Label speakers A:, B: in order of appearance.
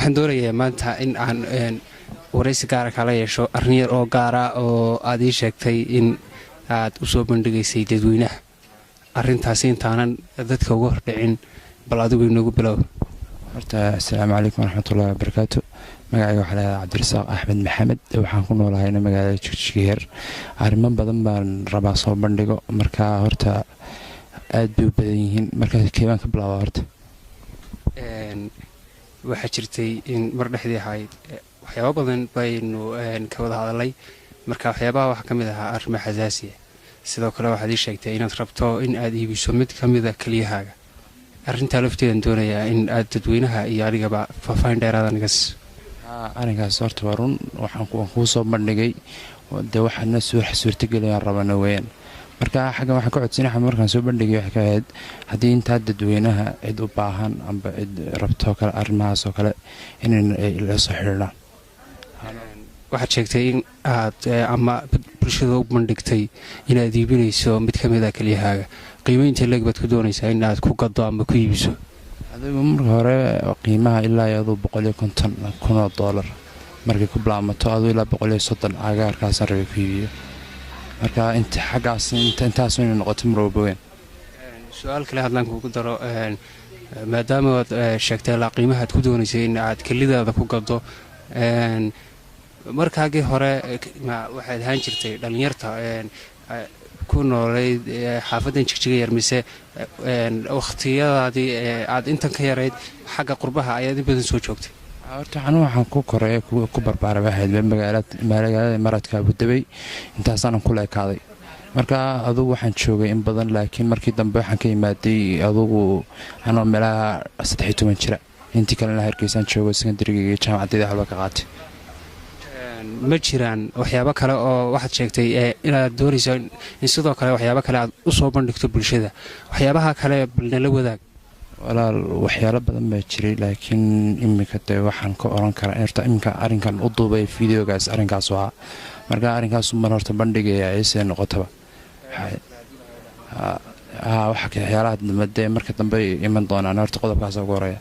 A: waxaan doonayaa maanta in aan waraysi gaara kala yeesho arrin yar oo gaara oo aad ii sheegtay in aad u soo bandhigaysay dadweynaha arrintaasi intaanan dadka uga hordhicin bal adigu inoogu bilow.
B: horta assalaamu calaykum waraxmatullaahi wabarakaatu. magacayga waxaa lahaa cabdirasaaq axmed maxamed, waxaan ku noolahayna magaalada jigjigeer. arrimo badan baan rabaa soo bandhigo, markaa horta aad bay u badan yihiin. markaa keebaan ka bilaaba horta
A: waxaa jirtay in mar dhexdii ahayd waxyaaba badan baynu ka wada hadalay, marka waxyaabaha waxaa ka mid ahaa arrimo xasaasiya. sidoo kale waxaad ii sheegtay inaad rabto in aad iibiso mid ka mida keliyahaaga. arrintaa lafteedan doonayaa in aad dadweynaha iyo adigaba faahfaahin dheeraada naga siiso.
B: arrinkaas horta waa run, waan kuu soo bandhigay dee waxaana suurtagelayaan rabana weyaan. marka xaggan waxaan ka codsanay markaan soo bandhigay waxay ka ahayd haddii intaa dadweynaha cid u baahan amba cid rabtoo kale arrimahaasoo kale inay la soo xidhiidhaan.
A: waxaad sheegtay in aad ama bulshada u bandhigtay inaad iibinayso mid ka mida kelyahaaga. qiimaynta leeg baad ku doonaysaa in aad ku gado ama ku iibiso?
B: adigu marka hore qiimaha ilaa aduu $150,000 markay ku bilaamato aduu ilaa $130,000 agaarkaasaan rabay ku iibiyo. marka intaas inay noqoto marwalba weyn.
A: su-aal kale hadlaan kuugu daro, maadaama aad sheegtay ilaa qiimaha aad ku doonaysay in aad kelidaada ku gado, markaagii hore waxaad ahaan jirtay dhallinyarta ku noolayd xaafadan jigjiga yar, mise wakhtiyadaadii aad intan ka yarayd xagga qurbaha ayaad in badan soo joogtay?
B: horta waxaan ku koray ku barbaaray waxayd magaalada maradka abudabay, intaasaanan kula ekaaday. marka adugu waxaan joogay in badan, laakiin markii dambe waxaan ka imaaday adugu anoo meelaha 13 jira. intii kalena hargeysaan joogo sekondarigii iyo jaamacadeeda halba ka qaatay.
A: ma jiraan waxyaabo kale oo waxaad sheegtay inaad doonayso in sidoo kale waxyaabo kale aad u soo bandhigto bulshada? waxyaabaha kale balnala wadaag.
B: walaal waxyaalo badan baa jiray, laakiin iminka dee waxaan ka oran karaa horta iminka arrinkan u duubay videogaas arrinkaas ahaa. marka arrinkaas mar horta bandhigaya ayse noqotaba waxyaalaha dambe dee marka dambe iman doonaan. horta qodobkaas ugu horeeya.